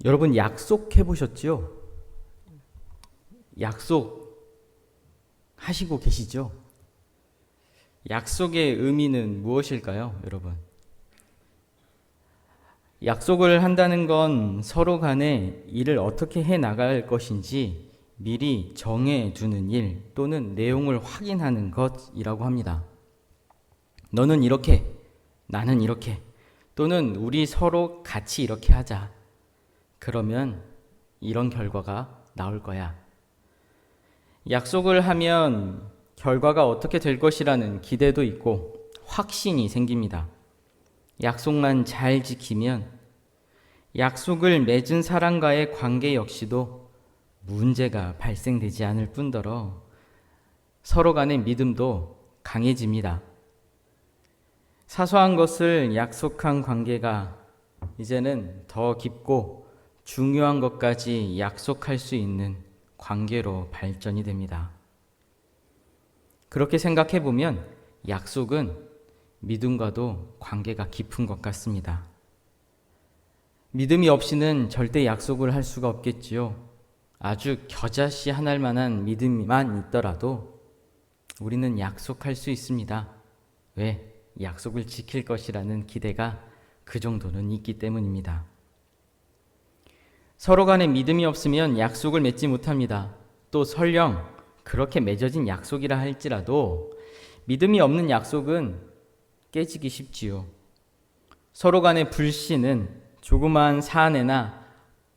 여러분 약속해 보셨지요? 약속 하시고 계시죠? 약속의 의미는 무엇일까요, 여러분? 약속을 한다는 건 서로 간에 일을 어떻게 해 나갈 것인지 미리 정해 두는 일 또는 내용을 확인하는 것이라고 합니다. 너는 이렇게, 나는 이렇게, 또는 우리 서로 같이 이렇게 하자. 그러면 이런 결과가 나올 거야. 약속을 하면 결과가 어떻게 될 것이라는 기대도 있고 확신이 생깁니다. 약속만 잘 지키면 약속을 맺은 사람과의 관계 역시도 문제가 발생되지 않을 뿐더러 서로 간의 믿음도 강해집니다. 사소한 것을 약속한 관계가 이제는 더 깊고 중요한 것까지 약속할 수 있는 관계로 발전이 됩니다. 그렇게 생각해 보면 약속은 믿음과도 관계가 깊은 것 같습니다. 믿음이 없이는 절대 약속을 할 수가 없겠지요. 아주 겨자씨 하나일 만한 믿음만 있더라도 우리는 약속할 수 있습니다. 왜? 약속을 지킬 것이라는 기대가 그 정도는 있기 때문입니다. 서로 간에 믿음이 없으면 약속을 맺지 못합니다. 또 설령 그렇게 맺어진 약속이라 할지라도 믿음이 없는 약속은 깨지기 쉽지요. 서로 간의 불신은 조그마한 사안에나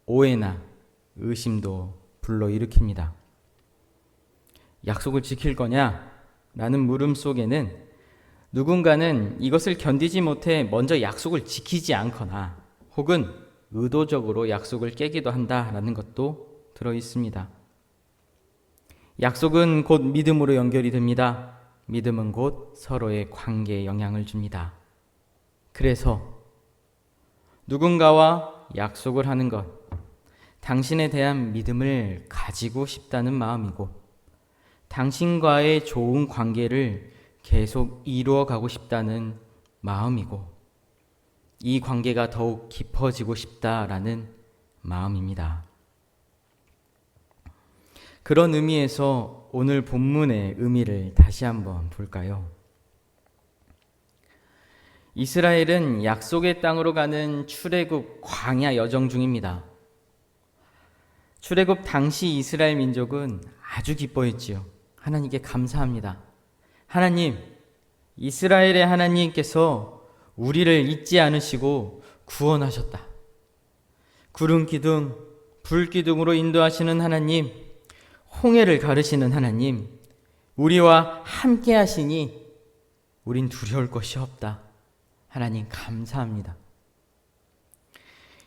오해나 의심도 불러일으킵니다. 약속을 지킬 거냐? 라는 물음 속에는 누군가는 이것을 견디지 못해 먼저 약속을 지키지 않거나 혹은 의도적으로 약속을 깨기도 한다라는 것도 들어 있습니다. 약속은 곧 믿음으로 연결이 됩니다. 믿음은 곧 서로의 관계에 영향을 줍니다. 그래서 누군가와 약속을 하는 것, 당신에 대한 믿음을 가지고 싶다는 마음이고 당신과의 좋은 관계를 계속 이루어가고 싶다는 마음이고 이 관계가 더욱 깊어지고 싶다라는 마음입니다. 그런 의미에서 오늘 본문의 의미를 다시 한번 볼까요? 이스라엘은 약속의 땅으로 가는 출애굽 광야 여정 중입니다. 출애굽 당시 이스라엘 민족은 아주 기뻐했지요. 하나님께 감사합니다. 하나님, 이스라엘의 하나님께서 우리를 잊지 않으시고 구원하셨다. 구름 기둥, 불 기둥으로 인도하시는 하나님, 홍해를 가르시는 하나님, 우리와 함께 하시니 우린 두려울 것이 없다. 하나님 감사합니다.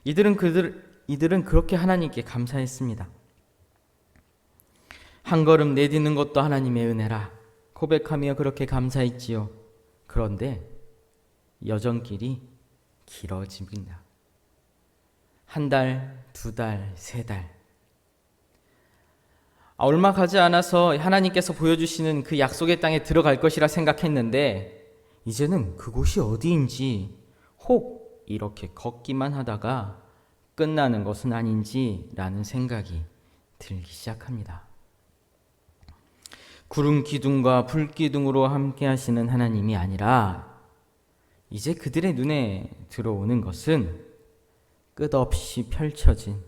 이들은 그렇게 하나님께 감사했습니다. 한 걸음 내딛는 것도 하나님의 은혜라 고백하며 그렇게 감사했지요. 그런데 여정길이 길어집니다. 한 달, 두 달, 세 달. 얼마 가지 않아서 하나님께서 보여주시는 그 약속의 땅에 들어갈 것이라 생각했는데 이제는 그곳이 어디인지 혹 이렇게 걷기만 하다가 끝나는 것은 아닌지라는 생각이 들기 시작합니다. 구름 기둥과 불 기둥으로 함께 하시는 하나님이 아니라 이제 그들의 눈에 들어오는 것은 끝없이 펼쳐진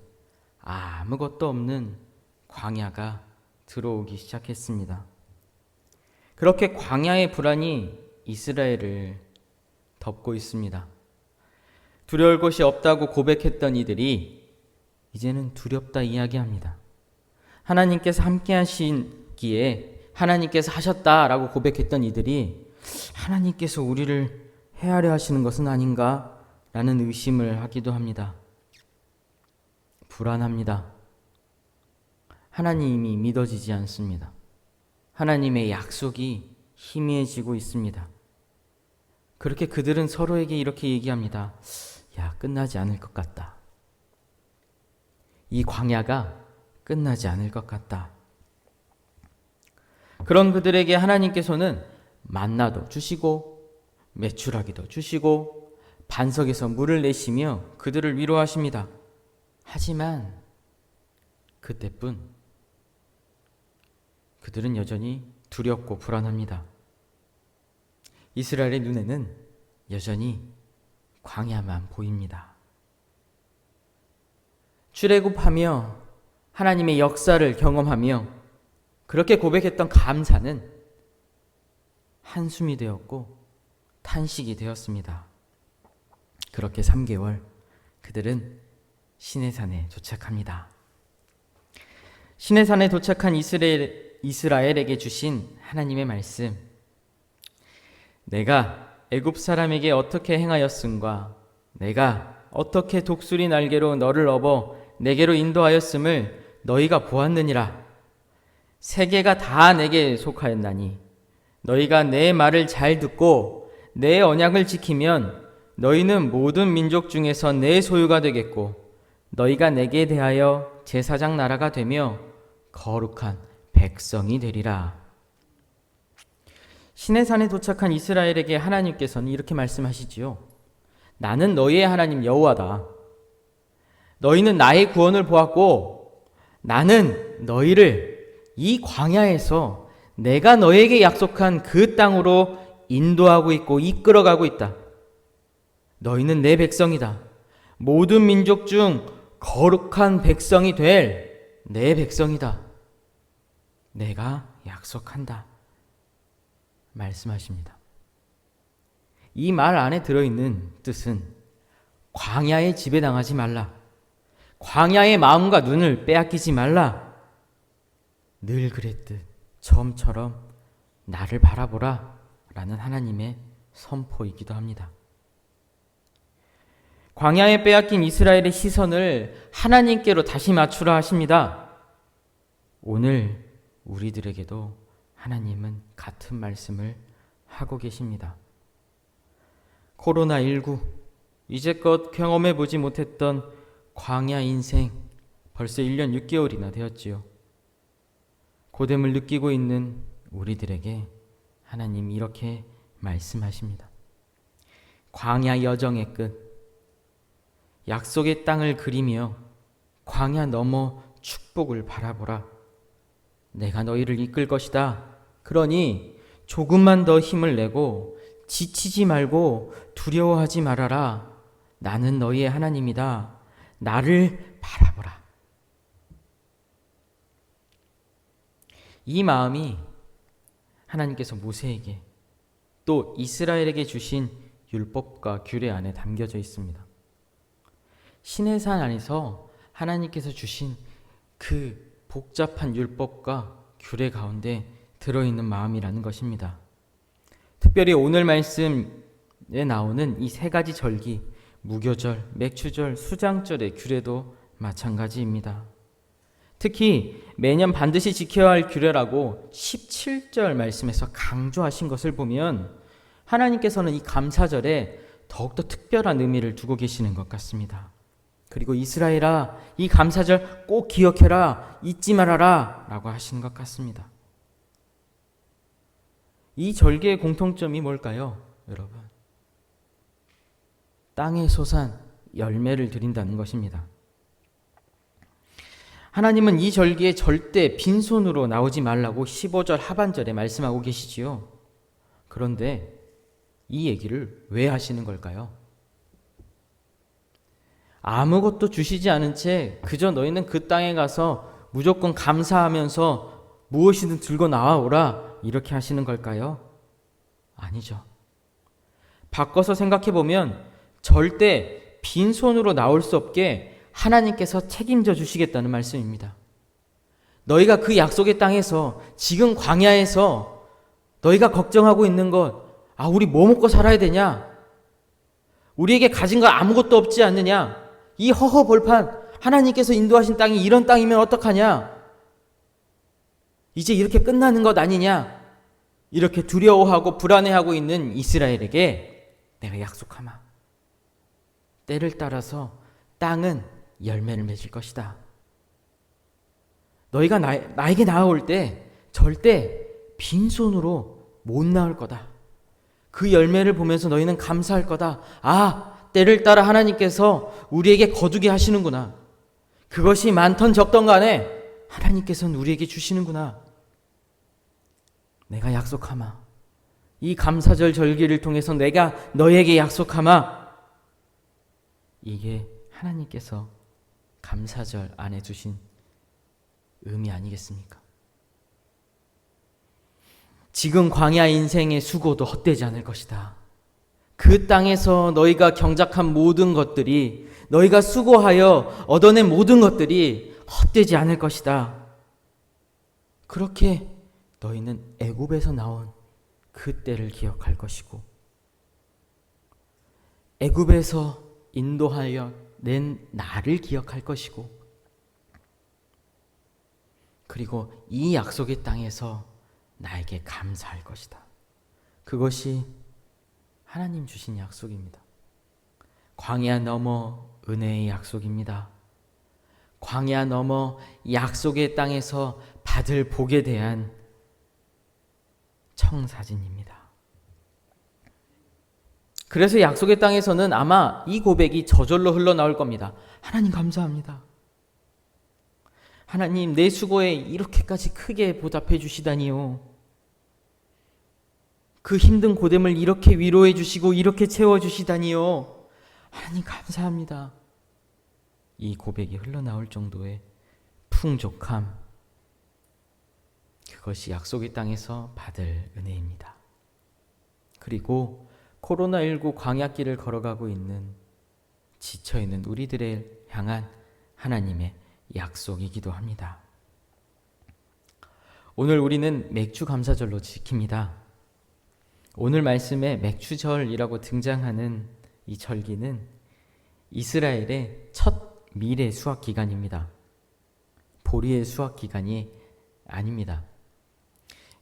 아무것도 없는 광야가 들어오기 시작했습니다. 그렇게 광야의 불안이 이스라엘을 덮고 있습니다. 두려울 것이 없다고 고백했던 이들이 이제는 두렵다 이야기합니다. 하나님께서 함께 하시기에 하나님께서 하셨다라고 고백했던 이들이 하나님께서 우리를 해하려 하시는 것은 아닌가? 라는 의심을 하기도 합니다. 불안합니다. 하나님이 믿어지지 않습니다. 하나님의 약속이 희미해지고 있습니다. 그렇게 그들은 서로에게 이렇게 얘기합니다. 야, 끝나지 않을 것 같다. 이 광야가 끝나지 않을 것 같다. 그런 그들에게 하나님께서는 만나도 주시고 메추라기도 주시고 반석에서 물을 내시며 그들을 위로하십니다. 하지만 그때뿐 그들은 여전히 두렵고 불안합니다. 이스라엘의 눈에는 여전히 광야만 보입니다. 출애굽하며 하나님의 역사를 경험하며 그렇게 고백했던 감사는 한숨이 되었고 탄식이 되었습니다. 그렇게 3개월 그들은 시내산에 도착합니다. 시내산에 도착한 이스라엘에게 주신 하나님의 말씀, 내가 애굽 사람에게 어떻게 행하였음과 내가 어떻게 독수리 날개로 너를 업어 내게로 인도하였음을 너희가 보았느니라. 세계가 다 내게 속하였나니 너희가 내 말을 잘 듣고 내 언약을 지키면 너희는 모든 민족 중에서 내 소유가 되겠고 너희가 내게 대하여 제사장 나라가 되며 거룩한 백성이 되리라. 시내산에 도착한 이스라엘에게 하나님께서는 이렇게 말씀하시지요. 나는 너희의 하나님 여호와다. 너희는 나의 구원을 보았고 나는 너희를 이 광야에서 내가 너희에게 약속한 그 땅으로 인도하고 있고 이끌어가고 있다. 너희는 내 백성이다. 모든 민족 중 거룩한 백성이 될 내 백성이다. 내가 약속한다. 말씀하십니다. 이 말 안에 들어있는 뜻은 광야에 지배당하지 말라. 광야의 마음과 눈을 빼앗기지 말라. 늘 그랬듯 처음처럼 나를 바라보라 라는 하나님의 선포이기도 합니다. 광야에 빼앗긴 이스라엘의 시선을 하나님께로 다시 맞추라 하십니다. 오늘 우리들에게도 하나님은 같은 말씀을 하고 계십니다. 코로나19, 이제껏 경험해보지 못했던 광야 인생, 벌써 1년 6개월이나 되었지요. 고됨을 느끼고 있는 우리들에게 하나님이 이렇게 말씀하십니다. 광야 여정의 끝, 약속의 땅을 그리며 광야 너머 축복을 바라보라. 내가 너희를 이끌 것이다. 그러니 조금만 더 힘을 내고 지치지 말고 두려워하지 말아라. 나는 너희의 하나님이다. 나를 바라보라. 이 마음이 하나님께서 모세에게 또 이스라엘에게 주신 율법과 규례 안에 담겨져 있습니다. 시내산 안에서 하나님께서 주신 그 복잡한 율법과 규례 가운데 들어있는 마음이라는 것입니다. 특별히 오늘 말씀에 나오는 이 3가지 절기, 무교절, 맥추절, 수장절의 규례도 마찬가지입니다. 특히 매년 반드시 지켜야 할 규례라고 17절 말씀에서 강조하신 것을 보면 하나님께서는 이 감사절에 더욱더 특별한 의미를 두고 계시는 것 같습니다. 그리고 이스라엘아, 이 감사절 꼭 기억해라, 잊지 말아라 라고 하시는 것 같습니다. 이 절기의 공통점이 뭘까요, 여러분? 땅에 솟은 열매를 드린다는 것입니다. 하나님은 이 절기에 절대 빈손으로 나오지 말라고 15절 하반절에 말씀하고 계시지요. 그런데 이 얘기를 왜 하시는 걸까요? 아무것도 주시지 않은 채 그저 너희는 그 땅에 가서 무조건 감사하면서 무엇이든 들고 나와오라 이렇게 하시는 걸까요? 아니죠. 바꿔서 생각해보면 절대 빈손으로 나올 수 없게 하나님께서 책임져 주시겠다는 말씀입니다. 너희가 그 약속의 땅에서 지금 광야에서 너희가 걱정하고 있는 것, 우리 뭐 먹고 살아야 되냐? 우리에게 가진 거 아무것도 없지 않느냐? 이 허허벌판 하나님께서 인도하신 땅이 이런 땅이면 어떡하냐? 이제 이렇게 끝나는 것 아니냐? 이렇게 두려워하고 불안해하고 있는 이스라엘에게 내가 약속하마. 때를 따라서 땅은 열매를 맺을 것이다. 너희가 나에게 나아올 때 절대 빈손으로 못 나올 거다. 그 열매를 보면서 너희는 감사할 거다. 때를 따라 하나님께서 우리에게 거두게 하시는구나. 그것이 많던 적던 간에 하나님께서는 우리에게 주시는구나. 내가 약속하마. 이 감사절 절기를 통해서 내가 너에게 약속하마. 이게 하나님께서 감사절 안에 두신 의미 아니겠습니까? 지금 광야 인생의 수고도 헛되지 않을 것이다. 그 땅에서 너희가 경작한 모든 것들이, 너희가 수고하여 얻어낸 모든 것들이 헛되지 않을 것이다. 그렇게 너희는 애굽에서 나온 그 때를 기억할 것이고, 애굽에서 인도하여 낸 나를 기억할 것이고, 그리고 이 약속의 땅에서 나에게 감사할 것이다. 그것이 하나님 주신 약속입니다. 광야 넘어 은혜의 약속입니다. 광야 넘어 약속의 땅에서 받을 복에 대한 청사진입니다. 그래서 약속의 땅에서는 아마 이 고백이 저절로 흘러나올 겁니다. 하나님 감사합니다. 하나님, 내 수고에 이렇게까지 크게 보답해 주시다니요. 그 힘든 고됨을 이렇게 위로해 주시고 이렇게 채워 주시다니요. 하나님 감사합니다. 이 고백이 흘러나올 정도의 풍족함, 그것이 약속의 땅에서 받을 은혜입니다. 그리고 코로나19 광야길을 걸어가고 있는, 지쳐있는 우리들을 향한 하나님의 약속이기도 합니다. 오늘 우리는 맥주 감사절로 지킵니다. 오늘 말씀에 맥주절이라고 등장하는 이 절기는 이스라엘의 첫 밀의 수확 기간입니다. 보리의 수확 기간이 아닙니다.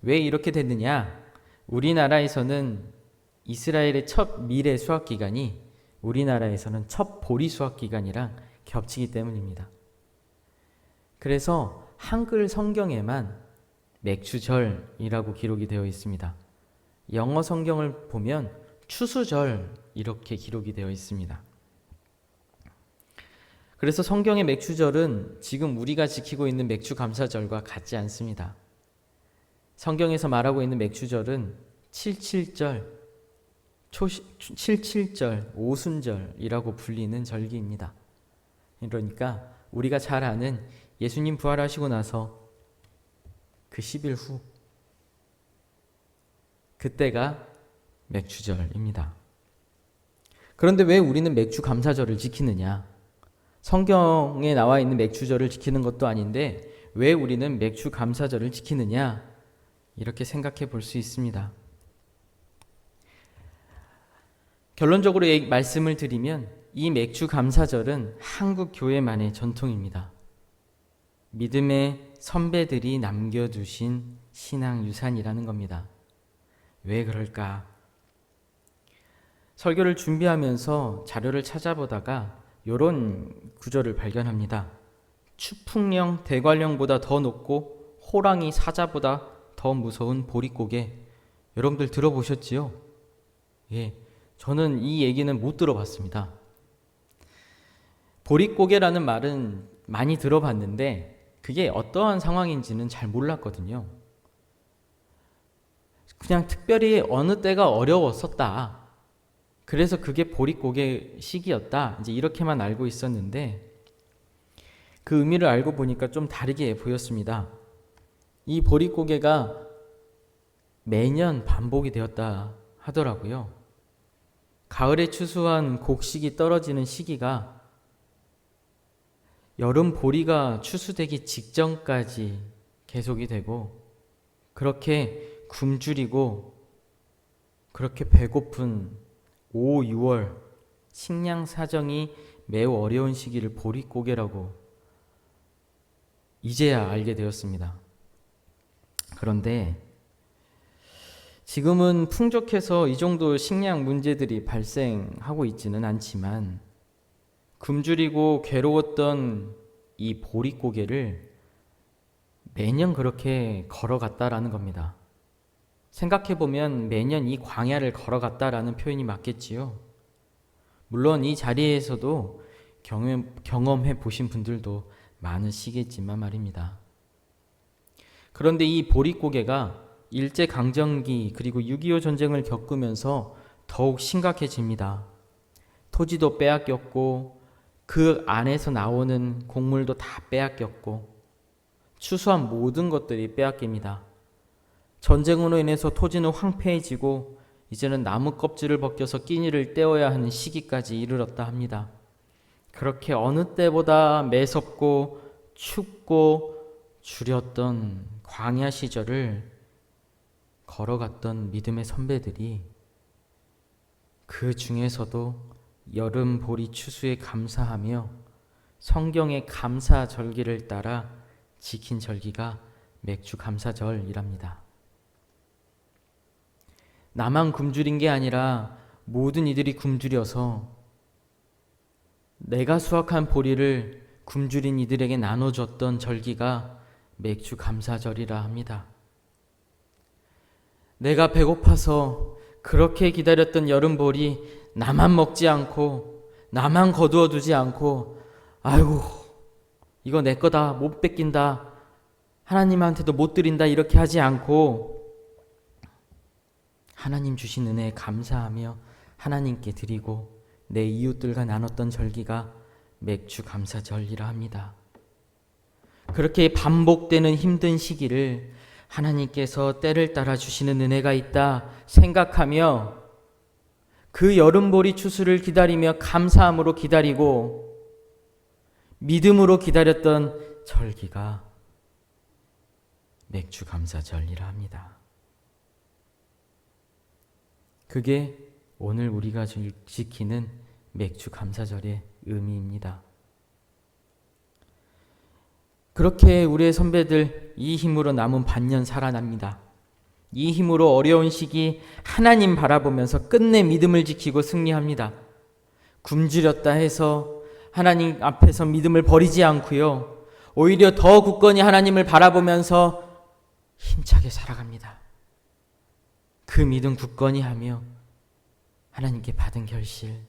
왜 이렇게 됐느냐? 우리나라에서는 이스라엘의 첫 밀의 수확 기간이 우리나라에서는 첫 보리 수확 기간이랑 겹치기 때문입니다. 그래서 한글 성경에만 맥주절이라고 기록이 되어 있습니다. 영어 성경을 보면 추수절 이렇게 기록이 되어 있습니다. 그래서 성경의 맥주절은 지금 우리가 지키고 있는 맥주 감사절과 같지 않습니다. 성경에서 말하고 있는 맥주절은 77절, 77절, 오순절이라고 불리는 절기입니다. 그러니까 우리가 잘 아는 예수님 부활하시고 나서 그 10일 후, 그때가 맥주절입니다. 그런데 왜 우리는 맥주 감사절을 지키느냐? 성경에 나와 있는 맥주절을 지키는 것도 아닌데 왜 우리는 맥주 감사절을 지키느냐? 이렇게 생각해 볼 수 있습니다. 결론적으로 말씀을 드리면 이 맥주 감사절은 한국 교회만의 전통입니다. 믿음의 선배들이 남겨두신 신앙 유산이라는 겁니다. 왜 그럴까? 설교를 준비하면서 자료를 찾아보다가 이런 구절을 발견합니다. 추풍령 대관령보다 더 높고 호랑이 사자보다 더 무서운 보릿고개. 여러분들 들어보셨지요? 예, 저는 이 얘기는 못 들어봤습니다. 보릿고개라는 말은 많이 들어봤는데 그게 어떠한 상황인지는 잘 몰랐거든요. 그냥 특별히 어느 때가 어려웠었다. 그래서 그게 보릿고개 시기였다. 이제 이렇게만 알고 있었는데 그 의미를 알고 보니까 좀 다르게 보였습니다. 이 보릿고개가 매년 반복이 되었다 하더라고요. 가을에 추수한 곡식이 떨어지는 시기가 여름 보리가 추수되기 직전까지 계속이 되고, 그렇게 굶주리고 그렇게 배고픈 5, 6월 식량 사정이 매우 어려운 시기를 보릿고개라고 이제야 알게 되었습니다. 그런데 지금은 풍족해서 이 정도 식량 문제들이 발생하고 있지는 않지만 굶주리고 괴로웠던 이 보릿고개를 매년 그렇게 걸어갔다라는 겁니다. 생각해보면 매년 이 광야를 걸어갔다라는 표현이 맞겠지요. 물론 이 자리에서도 경험해 보신 분들도 많으시겠지만 말입니다. 그런데 이 보릿고개가 일제강점기 그리고 6.25 전쟁을 겪으면서 더욱 심각해집니다. 토지도 빼앗겼고 그 안에서 나오는 곡물도 다 빼앗겼고 추수한 모든 것들이 빼앗깁니다. 전쟁으로 인해서 토지는 황폐해지고 이제는 나무 껍질을 벗겨서 끼니를 떼어야 하는 시기까지 이르렀다 합니다. 그렇게 어느 때보다 매섭고 춥고 주렸던 광야 시절을 걸어갔던 믿음의 선배들이 그 중에서도 여름 보리 추수에 감사하며 성경의 감사 절기를 따라 지킨 절기가 맥주 감사절이랍니다. 나만 굶주린 게 아니라 모든 이들이 굶주려서 내가 수확한 보리를 굶주린 이들에게 나눠줬던 절기가 맥주 감사절이라 합니다. 내가 배고파서 그렇게 기다렸던 여름보리 나만 먹지 않고 나만 거두어 두지 않고 아이고 이거 내 거다 못 뺏긴다 하나님한테도 못 드린다 이렇게 하지 않고 하나님 주신 은혜에 감사하며 하나님께 드리고 내 이웃들과 나눴던 절기가 맥주 감사절이라 합니다. 그렇게 반복되는 힘든 시기를 하나님께서 때를 따라 주시는 은혜가 있다 생각하며 그 여름보리 추수를 기다리며 감사함으로 기다리고 믿음으로 기다렸던 절기가 맥주 감사절이라 합니다. 그게 오늘 우리가 지키는 맥주 감사절의 의미입니다. 그렇게 우리의 선배들 이 힘으로 남은 반년 살아납니다. 이 힘으로 어려운 시기 하나님 바라보면서 끝내 믿음을 지키고 승리합니다. 굶주렸다 해서 하나님 앞에서 믿음을 버리지 않고요. 오히려 더 굳건히 하나님을 바라보면서 힘차게 살아갑니다. 그 믿음 굳건히 하며 하나님께 받은 결실,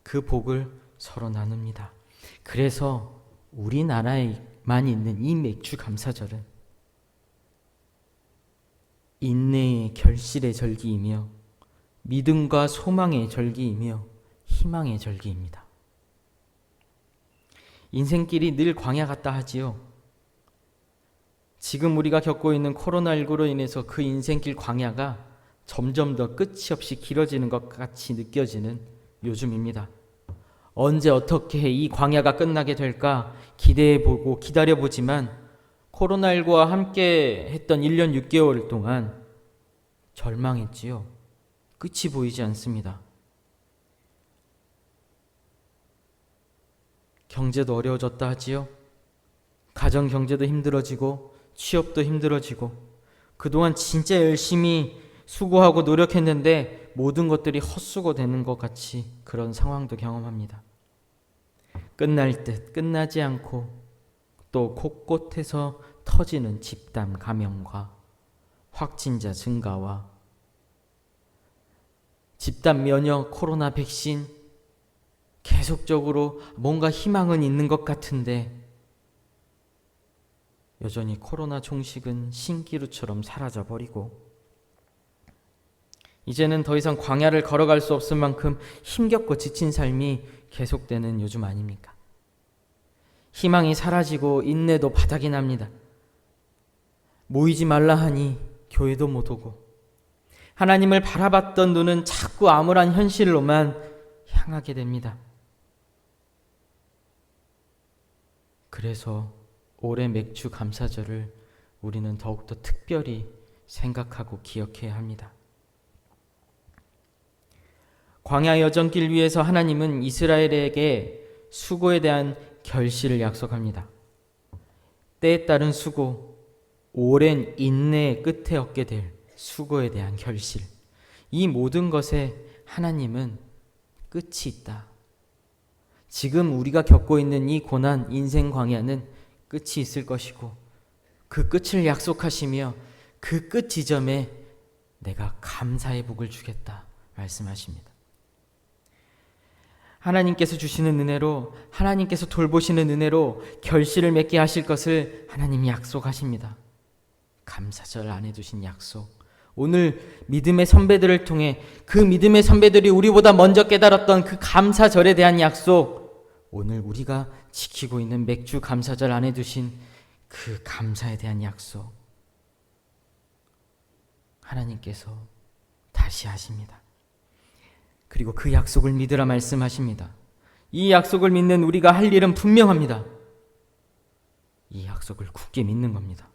그 복을 서로 나눕니다. 그래서 우리나라에만 있는 이 맥주 감사절은 인내의 결실의 절기이며 믿음과 소망의 절기이며 희망의 절기입니다. 인생길이 늘 광야 같다 하지요. 지금 우리가 겪고 있는 코로나19로 인해서 그 인생길 광야가 점점 더 끝이 없이 길어지는 것 같이 느껴지는 요즘입니다. 언제 어떻게 이 광야가 끝나게 될까 기대해보고 기다려보지만 코로나19와 함께 했던 1년 6개월 동안 절망했지요. 끝이 보이지 않습니다. 경제도 어려워졌다 하지요. 가정 경제도 힘들어지고 취업도 힘들어지고 그동안 진짜 열심히 수고하고 노력했는데 모든 것들이 헛수고 되는 것 같이 그런 상황도 경험합니다. 끝날 듯 끝나지 않고 또 곳곳에서 터지는 집단 감염과 확진자 증가와 집단 면역 코로나 백신 계속적으로 뭔가 희망은 있는 것 같은데 여전히 코로나 종식은 신기루처럼 사라져버리고 이제는 더 이상 광야를 걸어갈 수 없을 만큼 힘겹고 지친 삶이 계속되는 요즘 아닙니까? 희망이 사라지고 인내도 바닥이 납니다. 모이지 말라 하니 교회도 못 오고 하나님을 바라봤던 눈은 자꾸 암울한 현실로만 향하게 됩니다. 그래서 올해 맥주 감사절을 우리는 더욱더 특별히 생각하고 기억해야 합니다. 광야 여정길 위에서 하나님은 이스라엘에게 수고에 대한 결실을 약속합니다. 때에 따른 수고, 오랜 인내의 끝에 얻게 될 수고에 대한 결실. 이 모든 것에 하나님은 끝이 있다. 지금 우리가 겪고 있는 이 고난, 인생 광야는 끝이 있을 것이고 그 끝을 약속하시며 그 끝 지점에 내가 감사의 복을 주겠다 말씀하십니다. 하나님께서 주시는 은혜로, 하나님께서 돌보시는 은혜로 결실을 맺게 하실 것을 하나님이 약속하십니다. 감사절 안에 두신 약속. 오늘 믿음의 선배들을 통해 그 믿음의 선배들이 우리보다 먼저 깨달았던 그 감사절에 대한 약속, 오늘 우리가 지키고 있는 맥주 감사절 안에 두신 그 감사에 대한 약속, 하나님께서 다시 하십니다. 그리고 그 약속을 믿으라 말씀하십니다. 이 약속을 믿는 우리가 할 일은 분명합니다. 이 약속을 굳게 믿는 겁니다.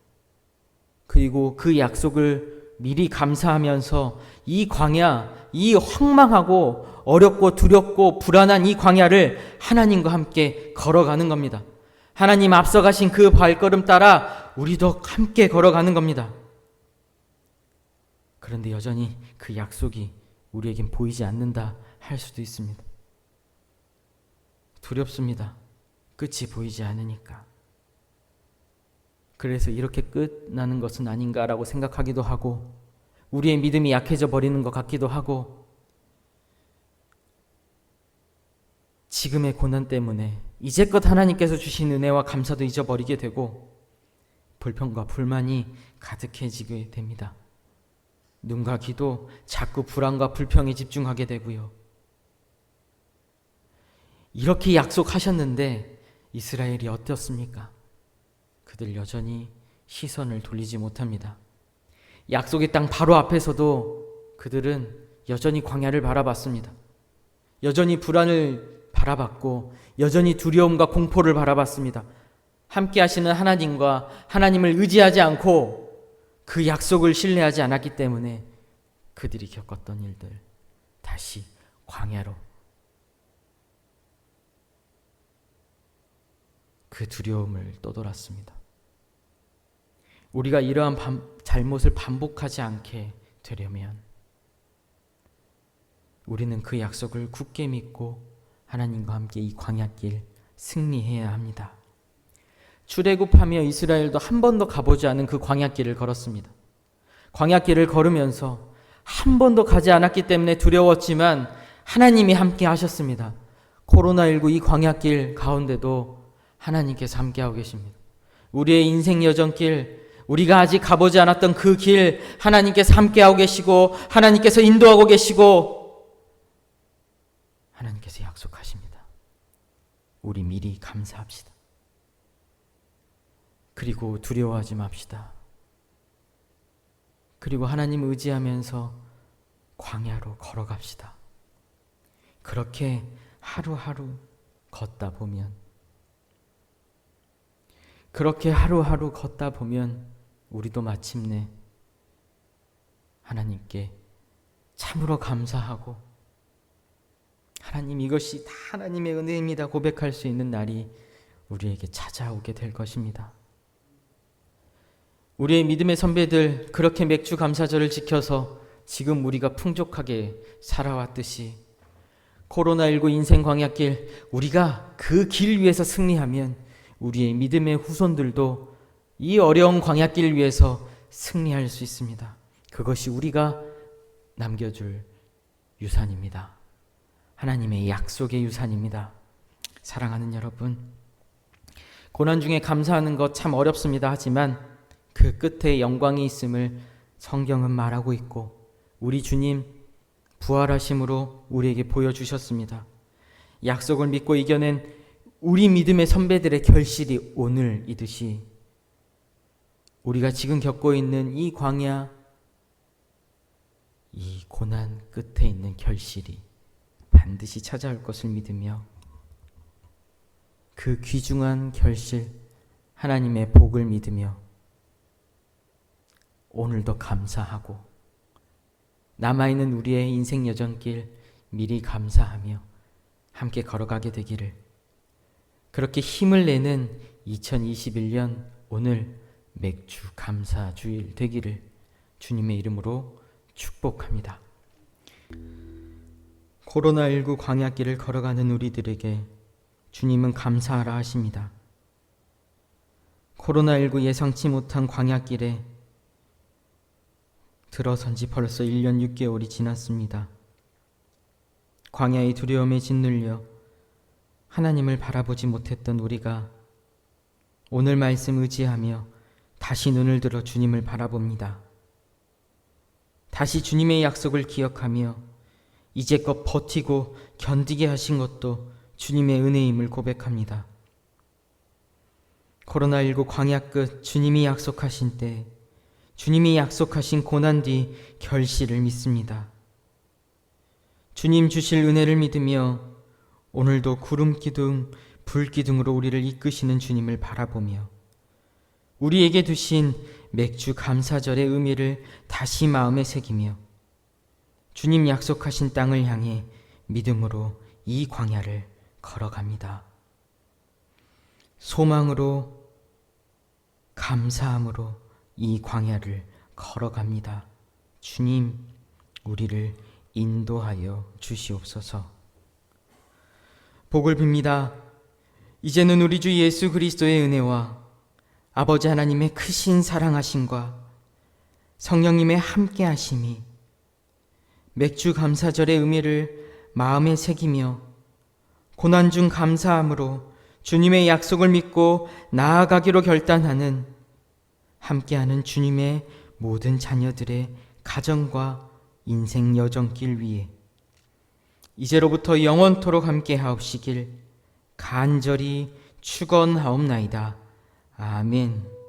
그리고 그 약속을 미리 감사하면서 이 광야, 이 황망하고 어렵고 두렵고 불안한 이 광야를 하나님과 함께 걸어가는 겁니다. 하나님 앞서가신 그 발걸음 따라 우리도 함께 걸어가는 겁니다. 그런데 여전히 그 약속이 우리에겐 보이지 않는다 할 수도 있습니다. 두렵습니다. 끝이 보이지 않으니까. 그래서 이렇게 끝나는 것은 아닌가라고 생각하기도 하고, 우리의 믿음이 약해져 버리는 것 같기도 하고, 지금의 고난 때문에 이제껏 하나님께서 주신 은혜와 감사도 잊어버리게 되고 불평과 불만이 가득해지게 됩니다. 눈과 귀도 자꾸 불안과 불평에 집중하게 되고요. 이렇게 약속하셨는데 이스라엘이 어떻습니까? 그들 여전히 시선을 돌리지 못합니다. 약속의 땅 바로 앞에서도 그들은 여전히 광야를 바라봤습니다. 여전히 불안을 바라봤고 여전히 두려움과 공포를 바라봤습니다. 함께 하시는 하나님과 하나님을 의지하지 않고 그 약속을 신뢰하지 않았기 때문에 그들이 겪었던 일들, 다시 광야로 그 두려움을 떠돌았습니다. 우리가 이러한 잘못을 반복하지 않게 되려면 우리는 그 약속을 굳게 믿고 하나님과 함께 이 광야길 승리해야 합니다. 출애굽하며 이스라엘도 한 번도 가보지 않은 그 광야길을 걸었습니다. 광야길을 걸으면서 한 번도 가지 않았기 때문에 두려웠지만 하나님이 함께 하셨습니다. 코로나19 이 광야길 가운데도 하나님께서 함께하고 계십니다. 우리의 인생 여정길, 우리가 아직 가보지 않았던 그 길 하나님께서 함께하고 계시고 하나님께서 인도하고 계시고 하나님께서 약속하십니다. 우리 미리 감사합시다. 그리고 두려워하지 맙시다. 그리고 하나님 의지하면서 광야로 걸어갑시다. 그렇게 하루하루 걷다 보면, 그렇게 하루하루 걷다 보면 우리도 마침내 하나님께 참으로 감사하고 하나님 이것이 다 하나님의 은혜입니다 고백할 수 있는 날이 우리에게 찾아오게 될 것입니다. 우리의 믿음의 선배들 그렇게 맥주 감사절을 지켜서 지금 우리가 풍족하게 살아왔듯이 코로나19 인생 광야길, 우리가 그 길 위에서 승리하면 우리의 믿음의 후손들도 이 어려운 광야길 위에서 승리할 수 있습니다. 그것이 우리가 남겨줄 유산입니다. 하나님의 약속의 유산입니다. 사랑하는 여러분, 고난 중에 감사하는 것 참 어렵습니다. 하지만 그 끝에 영광이 있음을 성경은 말하고 있고 우리 주님 부활하심으로 우리에게 보여주셨습니다. 약속을 믿고 이겨낸 우리 믿음의 선배들의 결실이 오늘이듯이 우리가 지금 겪고 있는 이 광야, 이 고난 끝에 있는 결실이 반드시 찾아올 것을 믿으며 그 귀중한 결실, 하나님의 복을 믿으며 오늘도 감사하고 남아있는 우리의 인생 여정길 미리 감사하며 함께 걸어가게 되기를, 그렇게 힘을 내는 2021년 오늘 맥주 감사 주일 되기를 주님의 이름으로 축복합니다. 코로나19 광야길을 걸어가는 우리들에게 주님은 감사하라 하십니다. 코로나19 예상치 못한 광야길에 들어선 지 벌써 1년 6개월이 지났습니다. 광야의 두려움에 짓눌려 하나님을 바라보지 못했던 우리가 오늘 말씀 의지하며 다시 눈을 들어 주님을 바라봅니다. 다시 주님의 약속을 기억하며 이제껏 버티고 견디게 하신 것도 주님의 은혜임을 고백합니다. 코로나19 광야 끝 주님이 약속하신 때, 주님이 약속하신 고난 뒤 결실을 믿습니다. 주님 주실 은혜를 믿으며 오늘도 구름 기둥, 불 기둥으로 우리를 이끄시는 주님을 바라보며 우리에게 두신 맥주 감사절의 의미를 다시 마음에 새기며 주님 약속하신 땅을 향해 믿음으로 이 광야를 걸어갑니다. 소망으로, 감사함으로 이 광야를 걸어갑니다. 주님, 우리를 인도하여 주시옵소서. 복을 빕니다. 이제는 우리 주 예수 그리스도의 은혜와 아버지 하나님의 크신 사랑하심과 성령님의 함께하심이 맥주 감사절의 의미를 마음에 새기며 고난 중 감사함으로 주님의 약속을 믿고 나아가기로 결단하는 함께하는 주님의 모든 자녀들의 가정과 인생 여정길 위에 이제로부터 영원토록 함께하옵시길 간절히 축원하옵나이다. 아멘.